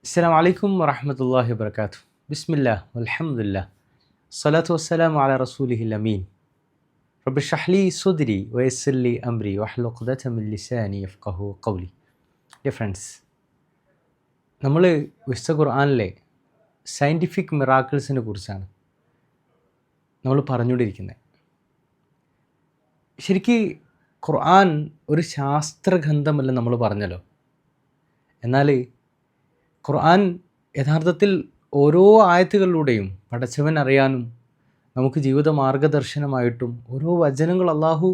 അസ്സലാമു അലൈക്കും വറഹ്മത്തുള്ളാഹി വബറകാതുഹു. ബിസ്മില്ലാഹ് വൽഹംദുലില്ലാഹ് സ്വലാത്തു വസ്സലാമു അലാ റസൂലിഹിൽ അമീൻ. റബ്ബി ഇശ്റഹ് ലി സ്വദ്രി വയസ്സിർ ലി അംരി വഹ്ലുൽ ഉഖ്ദത മിൻ ലിസാനി യഫ്ഖഹു ഖൗലി. ഡിയർ ഫ്രണ്ട്സ്, നമ്മൾ വിശുദ്ധ ഖുർആനിലെ സയൻറ്റിഫിക് മിറാക്കിൾസിനെ കുറിച്ചാണ് നമ്മൾ പറഞ്ഞുകൊണ്ടിരിക്കുന്നത്. ശരിക്ക് ഖുർആൻ ഒരു ശാസ്ത്രഗ്രന്ഥമല്ല നമ്മൾ പറഞ്ഞല്ലോ. എന്നാൽ ഖുർആൻ യഥാർത്ഥത്തിൽ ഓരോ ആയത്തുകളിലൂടെയും പടച്ചവൻ അറിയാനും നമുക്ക് ജീവിത മാർഗദർശനമായിട്ടും ഓരോ വചനങ്ങൾ അള്ളാഹു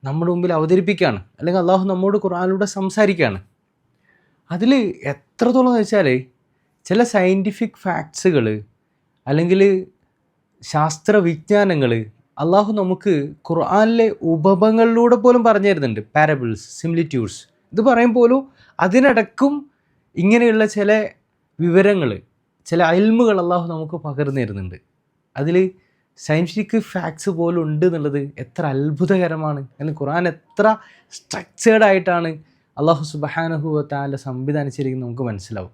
നമ്മുടെ മുമ്പിൽ അവതരിപ്പിക്കുകയാണ്, അല്ലെങ്കിൽ അള്ളാഹു നമ്മോട് ഖുർആനിലൂടെ സംസാരിക്കുകയാണ്. അതിൽ എത്രത്തോളം എന്ന് വെച്ചാൽ ചില സയൻറ്റിഫിക് ഫാക്ട്സുകൾ അല്ലെങ്കിൽ ശാസ്ത്ര വിജ്ഞാനങ്ങൾ അള്ളാഹു നമുക്ക് ഖുർആനിലെ ഉപമകളിലൂടെ പോലും പറഞ്ഞു തരുന്നുണ്ട്. പാരബിൾസ്, സിമിലിറ്റ്യൂഡ്സ്, ഇത് പറയുമ്പോലും അതിനിടക്കും ഇങ്ങനെയുള്ള ചില വിവരങ്ങൾ, ചില അയിൽമുകൾ അള്ളാഹു നമുക്ക് പകർന്നു തരുന്നുണ്ട്. അതിൽ സയൻറ്റിഫിക് ഫാക്ട്സ് പോലും ഉണ്ട് എന്നുള്ളത് എത്ര അത്ഭുതകരമാണ്. അല്ലെങ്കിൽ ഖുർആൻ എത്ര സ്ട്രക്ചേർഡ് ആയിട്ടാണ് അള്ളാഹു സുബ്ഹാനഹു വ തആല സംവിധാനിച്ചിരിക്കുന്നത് നമുക്ക് മനസ്സിലാവും.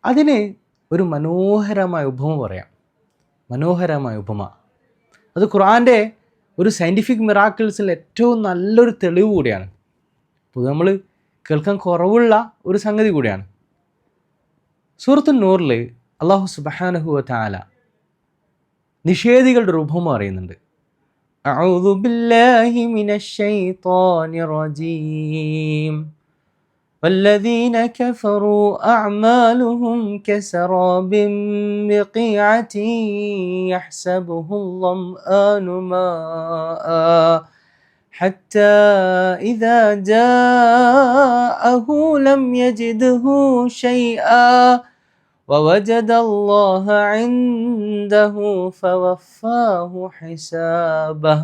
അതിന് ഒരു മനോഹരമായ ഉപമ പറയാം. മനോഹരമായ ഉപമ അത് ഖുർആൻ്റെ ഒരു സയൻറ്റിഫിക് മിറാക്കിൾസിൽ ഏറ്റവും നല്ലൊരു തെളിവ് കൂടിയാണ്. അപ്പോൾ നമ്മൾ കേൾക്കാൻ കുറവുള്ള ഒരു സംഗതി കൂടിയാണ്. സൂറത്തു നൂറിൽ അള്ളാഹു സുബ്ഹാനഹു വ തആല നിഷേധികളുടെ രൂപം അറിയുന്നുണ്ട്. അഊദു ബില്ലാഹി മിനശ് ശൈത്വാനിർ റജീം വല്ലദീന കഫറൂ അഅമാലുഹും കസറാബിൻ ബിഖീഅതിൻ യഹ്സബുഹുൽ ളംആനു മാഅ حتى إذا جاءه لم يجده شيئا ووجد الله عنده فوفاه حسابه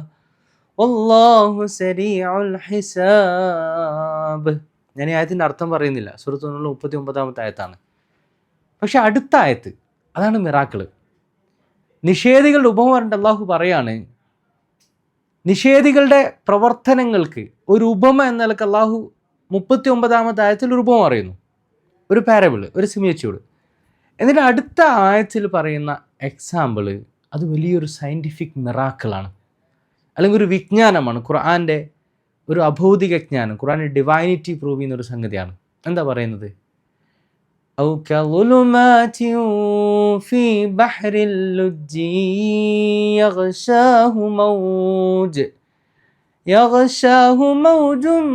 والله سريع الحساب. ഞാൻ ഈ ആയത്തിൻ്റെ അർത്ഥം പറയുന്നില്ല, സൂറത്ത് 39-ാമത്തെ ആയത്താണ്. പക്ഷെ അടുത്ത ആയത്ത്, അതാണ് മിറാക്കിള്. നിഷേധികളുടെ ഉപമ പറഞ്ഞിട്ട് അള്ളാഹു പറയാണ്, നിഷേധികളുടെ പ്രവർത്തനങ്ങൾക്ക് ഒരു ഉപമ എന്ന നിലക്ക് അള്ളാഹു 39-ാമത്തെ ആയത്തിൽ ഒരു ഉപമ പറയുന്നു, ഒരു പാരബിൾ, ഒരു സിമിലിറ്റ്യൂഡ്. എന്നിട്ട് അടുത്ത ആയത്തിൽ പറയുന്ന എക്സാമ്പിള് അത് വലിയൊരു സയൻറ്റിഫിക് മിറാക്കിളാണ്, അല്ലെങ്കിൽ ഒരു വിജ്ഞാനമാണ്. ഖുർആൻ്റെ ഒരു അഭൗതിക ജ്ഞാനം, ഖുർആൻ്റെ ഡിവൈനിറ്റി പ്രൂവ് ചെയ്യുന്ന ഒരു സംഗതിയാണ്. എന്താ പറയുന്നത്? ഔ കളുലുമാതിൻ ഫീ ബഹ്റിൽ ലുജ്ജി യഗ്ശാഹു മൗജുൻ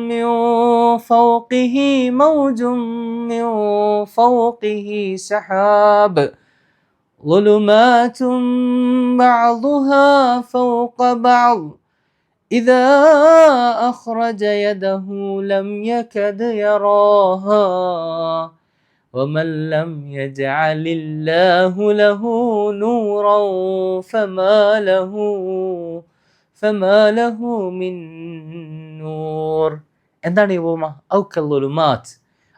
മിൻ ഫൗഖിഹി മൗജുൻ മിൻ ഫൗഖിഹി സഹാബ് ളുലുമാതുൻ ബഅ്ദുഹാ ഫൗഖ ബഅദ് إذا أخرج يده لم يكد يراها ومن لم يجعل الله له نورا فما له من نور. എന്താണ് ഈ ഉപമ? ഔ കള്ളുലുമാത്ത്,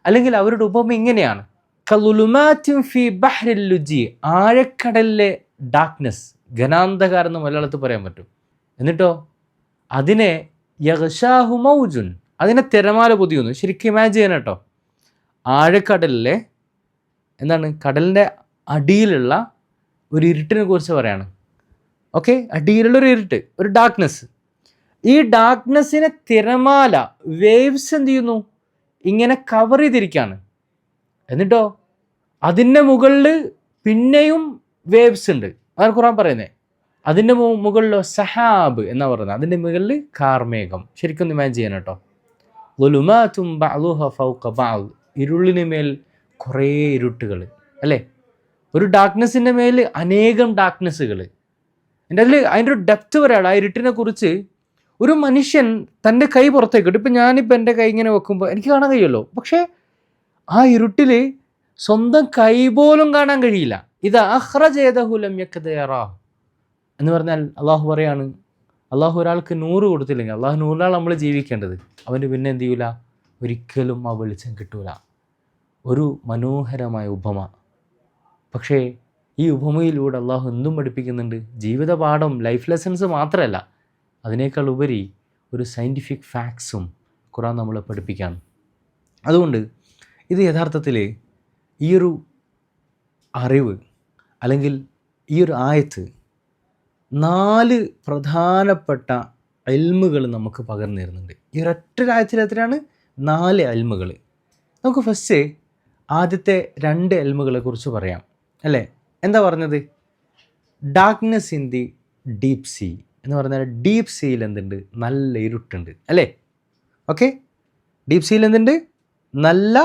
അല്ലെങ്കിൽ അവരുടെ ഉപമ ഇങ്ങനെയാണ്. കള്ളുലുമാത്തിൻ ഫി ബഹ്റിൽ ലുജ്ജി, ആഴക്കടലിലെ ഡാർക്ക്നെസ്, ഘനാന്ധകാരം എന്ന് മലയാളത്തിൽ പറയാൻ പറ്റും. എന്നിട്ടോ അതിനെ യഗ്ശാഹു മൗജുൻ, അതിനെ തിരമാല പൊതിയുന്നു. ശരിക്കും ഇമാജിൻ ചെയ്യണം കേട്ടോ. ആഴക്കടലിലെ എന്താണ്, കടലിൻ്റെ അടിയിലുള്ള ഒരു ഇരുട്ടിനെ കുറിച്ച് പറയാണ്. ഓക്കെ, അടിയിലുള്ളൊരു ഇരുട്ട്, ഒരു ഡാർക്ക്നെസ്. ഈ ഡാർക്ക്നെസ്സിനെ തിരമാല, വേവ്സ് എന്ത് ചെയ്യുന്നു? ഇങ്ങനെ കവർ ചെയ്തിരിക്കുകയാണ്. എന്നിട്ടോ അതിൻ്റെ മുകളിൽ പിന്നെയും വേവ്സ് ഉണ്ട്. അതാണ് ഖുർആൻ പറയുന്നത്. അതിൻ്റെ മുകളിലോ സഹാബ് എന്നാ പറയുന്നത്, അതിൻ്റെ മുകളിൽ കാർമേഘം. ശരിക്കും ഇമാജിൻ ചെയ്യണം കേട്ടോ. ളുലുമാതുൻ ബഅ്ദുഹാ ഫൗഖ ബഅദ്, ഇരുളിന് മേൽ കുറേ ഇരുട്ടുകൾ, അല്ലേ? ഒരു ഡാർക്ക്നെസ്സിൻ്റെ മേൽ അനേകം ഡാർക്ക്നെസ്സുകൾ. എൻ്റെ അതിൻ്റെ ഒരു ഡെപ്ത് പറയാണ്. ആ ഇരുട്ടിനെ കുറിച്ച് ഒരു മനുഷ്യൻ തൻ്റെ കൈ പുറത്തേക്ക് ഇട്ട്, ഇപ്പം ഞാനിപ്പോൾ എൻ്റെ കൈ ഇങ്ങനെ വെക്കുമ്പോൾ എനിക്ക് കാണാൻ കഴിയുമല്ലോ, പക്ഷേ ആ ഇരുട്ടിൽ സ്വന്തം കൈ പോലും കാണാൻ കഴിയില്ല. ഇത് അഖ്റജ യദഹു ലം യകദ് യറാഹു എന്ന് പറഞ്ഞാൽ അള്ളാഹു പറയാണ്, അള്ളാഹു ഒരാൾക്ക് 100 കൊടുത്തില്ലെങ്കിൽ, അള്ളാഹു 100 നമ്മൾ ജീവിക്കേണ്ടത്, അവന് പിന്നെ എന്ത് ചെയ്യൂല? ഒരിക്കലും ആ വെളിച്ചം കിട്ടൂല. ഒരു മനോഹരമായ ഉപമ. പക്ഷേ ഈ ഉപമയിലൂടെ അള്ളാഹു എന്തും പഠിപ്പിക്കുന്നുണ്ട്. ജീവിത പാഠം, ലൈഫ് ലെസൺസ് മാത്രമല്ല, അതിനേക്കാൾ ഉപരി ഒരു സയൻറ്റിഫിക് ഫാക്ട്സും ഖുർആൻ നമ്മളെ പഠിപ്പിക്കുകയാണ്. അതുകൊണ്ട് ഇത് യഥാർത്ഥത്തിൽ ഈ ഒരു അറിവ് അല്ലെങ്കിൽ ഈ ഒരു ആയത്ത് 4 പ്രധാനപ്പെട്ട ഇൽമുകൾ നമുക്ക് പകർന്നു തരുന്നുണ്ട്. ഈ ഒരൊറ്റ ആയത്തിൽ എത്രയാണ്? 4 ഇൽമുകൾ. നമുക്ക് ഫസ്റ്റ് ആദ്യത്തെ 2 ഇൽമുകളെ കുറിച്ച് പറയാം അല്ലേ. എന്താ പറഞ്ഞത്? Darkness in the deep sea എന്ന് പറഞ്ഞാൽ ഡീപ്പ് സീയിൽ എന്തുണ്ട്? നല്ല ഇരുട്ടുണ്ട് അല്ലേ. ഓക്കെ, ഡീപ്പ് സീയിൽ എന്തുണ്ട്? നല്ല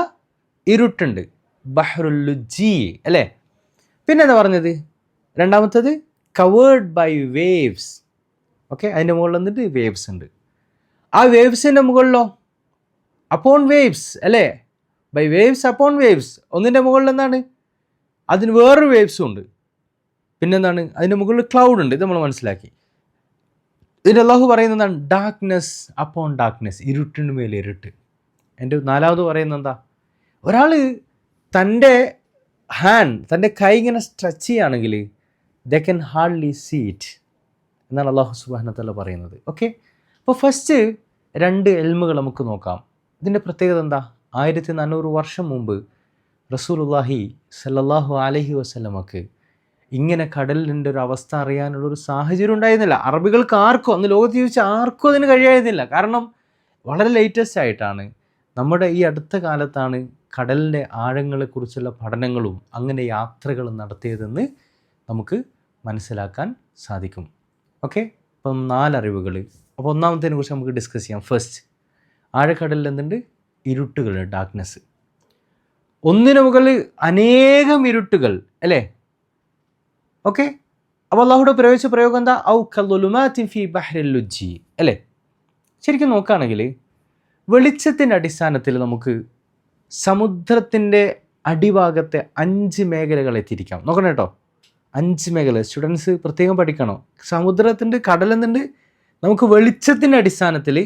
ഇരുട്ടുണ്ട്. ബഹ്റുൽ ലുജ്ജി അല്ലേ. പിന്നെ എന്താ പറഞ്ഞത്? രണ്ടാമത്തത് കവേർഡ് ബൈ വേവ്സ്. ഓക്കെ, അതിൻ്റെ മുകളിൽ വന്നിട്ട് വേവ്സ് ഉണ്ട്. ആ വേവ്സിൻ്റെ മുകളിലോ അപ്പോൺ വേവ്സ് അല്ലേ. By waves upon waves. ഒന്നിൻ്റെ മുകളിൽ എന്താണ്? അതിന് വേറൊരു വേവ്സും ഉണ്ട്. പിന്നെന്താണ്? അതിൻ്റെ മുകളിൽ ക്ലൗഡ് ഉണ്ട്. ഇത് നമ്മൾ മനസ്സിലാക്കി. ഇതിൻ്റെ അല്ലാഹു പറയുന്നതാണ് ഡാർക്ക്നെസ് അപ്പോൺ ഡാർക്ക്നെസ്, ഇരുട്ടിന് മേൽ ഇരുട്ട്. എൻ്റെ 4ാമത് പറയുന്നത് എന്താ? ഒരാൾ തൻ്റെ തൻ്റെ കൈ ഇങ്ങനെ സ്ട്രെച്ച് ചെയ്യുകയാണെങ്കിൽ they can hardly see it എന്നാണ് അല്ലാഹു സുബ്ഹാനഹു വ തആല പറയുന്നത്. ഓക്കെ, അപ്പോൾ ഫസ്റ്റ് 2 ഇൽമുകൾ നമുക്ക് നോക്കാം. ഇതിൻ്റെ പ്രത്യേകത എന്താ? 1400 വർഷം മുമ്പ് റസൂലുള്ളാഹി സ്വല്ലല്ലാഹു അലൈഹി വസല്ലമക്ക് ഇങ്ങനെ കടലിൻ്റെ ഒരു അവസ്ഥ അറിയാനുള്ളൊരു സാഹചര്യം ഉണ്ടായിരുന്നില്ല. അറബികൾക്ക് ആർക്കും, അന്ന് ലോകത്ത് ജീവിച്ച ആർക്കും അതിന് കഴിയായിരുന്നില്ല. കാരണം വളരെ ലേറ്റസ്റ്റ് ആയിട്ടാണ്, നമ്മുടെ ഈ അടുത്ത കാലത്താണ് കടലിൻ്റെ ആഴങ്ങളെക്കുറിച്ചുള്ള പഠനങ്ങളും അങ്ങനെ യാത്രകളും നടത്തിയതെന്ന് നമുക്ക് മനസ്സിലാക്കാൻ സാധിക്കും. ഓക്കെ, അപ്പം 4 അറിവുകൾ. അപ്പോൾ ഒന്നാമത്തേതിനെ കുറിച്ച് നമുക്ക് ഡിസ്കസ് ചെയ്യാം. ഫസ്റ്റ്, ആഴക്കടലിൽ എന്തുണ്ട്? ഇരുട്ടുകളുണ്ട്, ഡാർക്ക്നെസ്. ഒന്നിനു മുകളിൽ അനേകം ഇരുട്ടുകൾ അല്ലേ. ഓക്കെ, അപ്പോൾ അല്ലാഹുവിൻ്റെ പ്രയോഗിച്ച പ്രയോഗം എന്താ? ഔ കളുലുമാത്തിൻ ഫീ ബഹ്റിൽ ലുജ്ജി അല്ലേ. ശരിക്കും നോക്കുകയാണെങ്കിൽ വെളിച്ചത്തിൻ്റെ അടിസ്ഥാനത്തിൽ നമുക്ക് സമുദ്രത്തിൻ്റെ അടിഭാഗത്തെ 5 മേഖലകളെ തിരിക്കാം. നോക്കണം കേട്ടോ, 5 മേഖല. സ്റ്റുഡൻസ് പ്രത്യേകം പഠിക്കണം. സമുദ്രത്തിൻ്റെ കടലെന്നുണ്ട് നമുക്ക് വെളിച്ചത്തിൻ്റെ അടിസ്ഥാനത്തിൽ,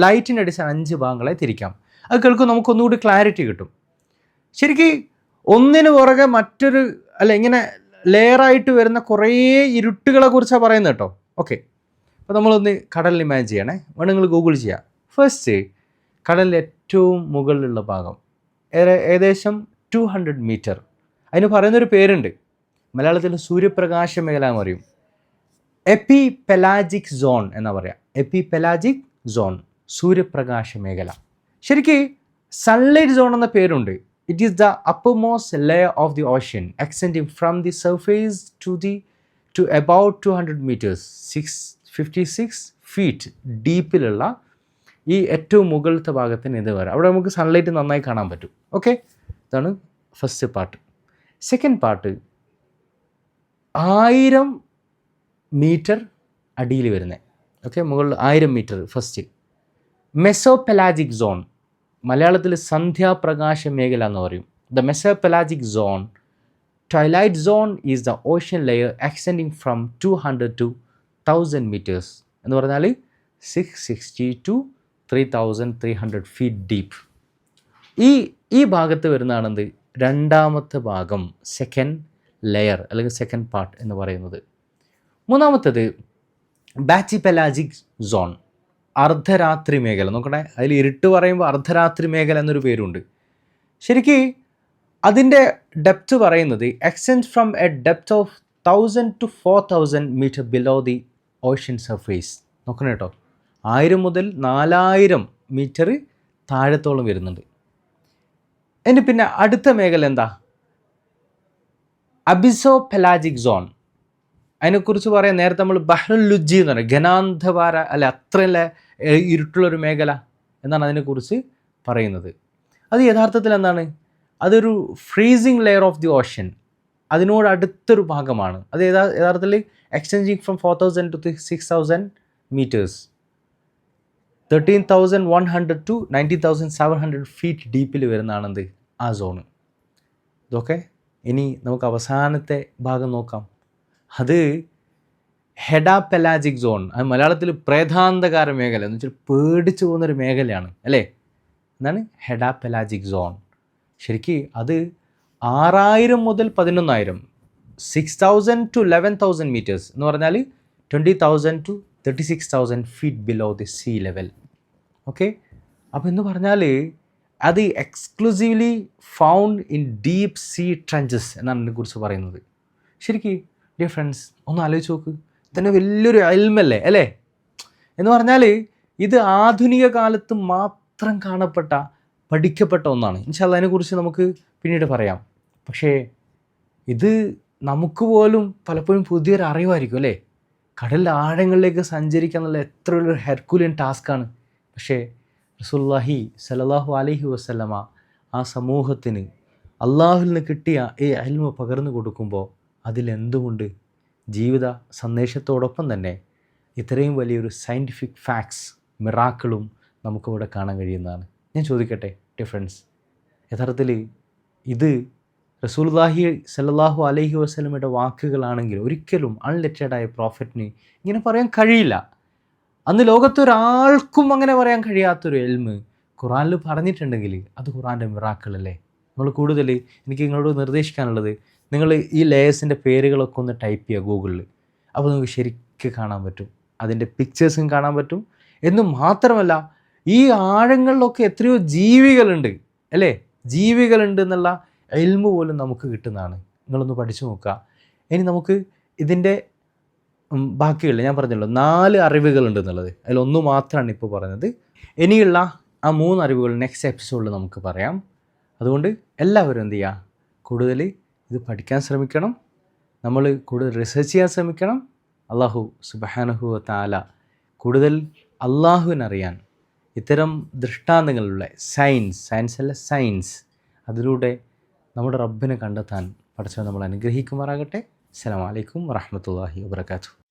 ലൈറ്റിൻ്റെ അടിസ്ഥാനം 5 ഭാഗങ്ങളെ തിരിക്കാം. അത് കേൾക്കും, നമുക്കൊന്നുകൂടി ക്ലാരിറ്റി കിട്ടും. ശരിക്കും ഒന്നിന് പുറകെ മറ്റൊരു ഇങ്ങനെ ലെയറായിട്ട് വരുന്ന കുറേ ഇരുട്ടുകളെ കുറിച്ചാണ് പറയുന്നത് കേട്ടോ. ഓക്കെ, അപ്പോൾ നമ്മളൊന്ന് കടലിൽ ഇമാജിൻ ചെയ്യണേ. വേണം നിങ്ങൾ ഗൂഗിൾ ചെയ്യാം. ഫസ്റ്റ്, കടലിൻ്റെ ഏറ്റവും മുകളിലുള്ള ഭാഗം ഏകദേശം 200 മീറ്റർ. അതിന് പറയുന്നൊരു പേരുണ്ട്, മലയാളത്തിൽ സൂര്യപ്രകാശ മേഖല എന്ന് പറയും. എപ്പി പെലാജിക് സോൺ എന്നാ പറയാം. എപ്പി പെലാജിക് സോൺ, സൂര്യപ്രകാശ മേഖല. ശരിക്ക് സൺലൈറ്റ് സോൺ എന്ന പേരുണ്ട്. It is the uppermost layer of the ocean extending from the surface to about 200 metres 656 feet ഡീപ്പിലുള്ള ഈ ഏറ്റവും മുകളിലത്തെ ഭാഗത്തിന് ഇത് വരാം. അവിടെ നമുക്ക് സൺലൈറ്റ് നന്നായി കാണാൻ പറ്റും. ഓക്കെ, ഇതാണ് first part. Second part 1000 metre അടിയിൽ വരുന്നത്. ഓക്കെ, മുകളിൽ 1000 മീറ്റർ. ഫസ്റ്റ് മെസോപെലാജിക് സോൺ, മലയാളത്തിൽ സന്ധ്യാപ്രകാശ മേഖല എന്ന് പറയും. The mesopelagic zone twilight zone is the ocean layer extending from 200 to 1000 metres എന്ന് പറഞ്ഞാൽ 660 to 3300 ഫീറ്റ് ഡീപ്പ്. ഈ ഭാഗത്ത് വരുന്നതാണെന്ത്? 2ാമത്തെ ഭാഗം, സെക്കൻഡ് ലെയർ അല്ലെങ്കിൽ സെക്കൻഡ് പാർട്ട് എന്ന് പറയുന്നത്. 3ാമത്തേത് ബാച്ചിപെലാജിക് സോൺ, അർദ്ധരാത്രി മേഖല. നോക്കണേ, അതിൽ ഇരുട്ട് പറയുമ്പോൾ അർദ്ധരാത്രി മേഖല എന്നൊരു പേരുണ്ട്. ശരിക്ക് അതിൻ്റെ ഡെപ്ത് പറയുന്നത് extend from a depth of 1000 to 4000 metre below the ocean surface. നോക്കണം കേട്ടോ, 1000 മുതൽ 4000 മീറ്റർ താഴത്തോളം വരുന്നുണ്ട്. അതിന് പിന്നെ അടുത്ത മേഖല എന്താ? അബിസോപെലാജിക് സോൺ. അതിനെക്കുറിച്ച് പറയാം. നേരത്തെ നമ്മൾ ബഹ്റുൽ ലുജ്ജി എന്ന് പറയും, ഘനാന്ധകാര അല്ലെ അത്രയല്ല ഇരുട്ടുള്ളൊരു മേഖല എന്നാണ് അതിനെക്കുറിച്ച് പറയുന്നത്. അത് യഥാർത്ഥത്തിൽ എന്താണ്? അതൊരു freezing layer of the ocean, അതിനോട് അടുത്തൊരു ഭാഗമാണ്. അത് യഥാർത്ഥത്തിൽ extending from 4000 to 6000 metres 13,100 to 19,700 feet ഡീപ്പിൽ വരുന്നതാണെന്ത്? ആ സോണ്. ഇതൊക്കെ ഇനി നമുക്ക് അവസാനത്തെ ഭാഗം നോക്കാം. അത് ഹെഡാപെലാജിക് സോൺ. അത് മലയാളത്തിൽ പ്രേതാന്ധകാര മേഖല എന്ന് വെച്ചാൽ പേടിച്ചു പോകുന്നൊരു മേഖലയാണ് അല്ലേ. എന്താണ് ഹെഡാപെലാജിക് സോൺ? ശരിക്ക് അത് 6000 മുതൽ 11,000 6,000 to 11,000 മീറ്റേഴ്സ് എന്ന് പറഞ്ഞാൽ 20,000 to 36,000 feet below the sea level. Okay, അപ്പോൾ എന്ന് പറഞ്ഞാൽ അത് exclusively found in deep sea trenches എന്നാണ് ഇതിനെക്കുറിച്ച് പറയുന്നത്. ശരിക്കും ഡിയർ ഫ്രണ്ട്സ് ഒന്ന് ആലോചിച്ച് നോക്ക്, തന്നെ വലിയൊരു ഇൽമല്ലേ അല്ലേ? എന്ന് പറഞ്ഞാൽ ഇത് ആധുനിക കാലത്ത് മാത്രം കാണപ്പെട്ട പഠിക്കപ്പെട്ട ഒന്നാണ്. ഇൻഷാ അല്ലാഹ് അതിനെക്കുറിച്ച് നമുക്ക് പിന്നീട് പറയാം. പക്ഷേ ഇത് നമുക്ക് പോലും പലപ്പോഴും പുതിയൊരു അറിവായിരിക്കും അല്ലേ? കടലിൻ്റെ ആഴങ്ങളിലേക്ക് സഞ്ചരിക്കുക എന്നുള്ള എത്ര ഒരു ഹെർക്കുലിയൻ ടാസ്ക്കാണ്. പക്ഷേ റസൂലുള്ളാഹി സ്വല്ലല്ലാഹു അലൈഹി വസല്ലമ ആ സമൂഹത്തിന് അള്ളാഹുവിൽ നിന്ന് കിട്ടിയ ഈ ഇൽമ പകർന്നു കൊടുക്കുമ്പോൾ അതിലെന്തുകൊണ്ട് ജീവിത സന്ദേശത്തോടൊപ്പം തന്നെ ഇത്രയും വലിയൊരു സയൻറ്റിഫിക് ഫാക്ട്സ് മിറാക്കിളും നമുക്കിവിടെ കാണാൻ കഴിയുന്നതാണ്. ഞാൻ ചോദിക്കട്ടെ ഡിഫറൻസ്, യഥാർത്ഥത്തിൽ ഇത് റസൂലുള്ളാഹി സ്വല്ലല്ലാഹു അലൈഹി വസല്ലമയുടെ വാക്കുകളാണെങ്കിൽ ഒരിക്കലും അൺലെറ്റേഡായ പ്രോഫറ്റിന് ഇങ്ങനെ പറയാൻ കഴിയില്ല. അന്ന് ലോകത്തൊരാൾക്കും അങ്ങനെ പറയാൻ കഴിയാത്തൊരു ഇൽമ് ഖുറാനിൽ പറഞ്ഞിട്ടുണ്ടെങ്കിൽ അത് ഖുറാൻ്റെ മിറാക്കിളല്ലേ. നമ്മൾ കൂടുതൽ എനിക്ക് നിങ്ങളോട് നിർദ്ദേശിക്കാനുള്ളത്, നിങ്ങൾ ഈ ലേയേഴ്സിൻ്റെ പേരുകളൊക്കെ ഒന്ന് ടൈപ്പ് ചെയ്യുക ഗൂഗിളിൽ. അപ്പോൾ നിങ്ങൾക്ക് ശരിക്കും കാണാൻ പറ്റും, അതിൻ്റെ പിക്ചേഴ്സും കാണാൻ പറ്റും. എന്ന് മാത്രമല്ല ഈ ആഴങ്ങളിലൊക്കെ എത്രയോ ജീവികളുണ്ട് അല്ലേ, ജീവികളുണ്ട് എന്നുള്ള ഇൽമു പോലും നമുക്ക് കിട്ടുന്നതാണ്. നിങ്ങളൊന്ന് പഠിച്ചു നോക്കുക. ഇനി നമുക്ക് ഇതിൻ്റെ ബാക്കിയുള്ള ഞാൻ പറഞ്ഞല്ലോ 4 അറിവുകളുണ്ട് എന്നുള്ളത്, അതിലൊന്ന് മാത്രമാണ് ഇപ്പോൾ പറഞ്ഞത്. ഇനിയുള്ള ആ 3 അറിവുകൾ നെക്സ്റ്റ് എപ്പിസോഡിൽ നമുക്ക് പറയാം. അതുകൊണ്ട് എല്ലാവരും എന്ത് ചെയ്യുക, കൂടുതൽ ഇത് പഠിക്കാൻ ശ്രമിക്കണം, നമ്മൾ കൂടുതൽ റിസർച്ച് ചെയ്യാൻ ശ്രമിക്കണം. അള്ളാഹു സുബ്ഹാനഹു വ തആല കൂടുതൽ അള്ളാഹുവിനറിയാൻ ഇത്തരം ദൃഷ്ടാന്തങ്ങളുള്ള സയൻസ് അല്ല സയൻസ്, അതിലൂടെ നമ്മുടെ റബ്ബിനെ കണ്ടെത്താൻ പഠിച്ചവൻ നമ്മൾ അനുഗ്രഹിക്കുമാറാകട്ടെ. അസ്സലാമു അലൈക്കും വറഹ്മത്തുള്ളാഹി വബറകാതുഹു.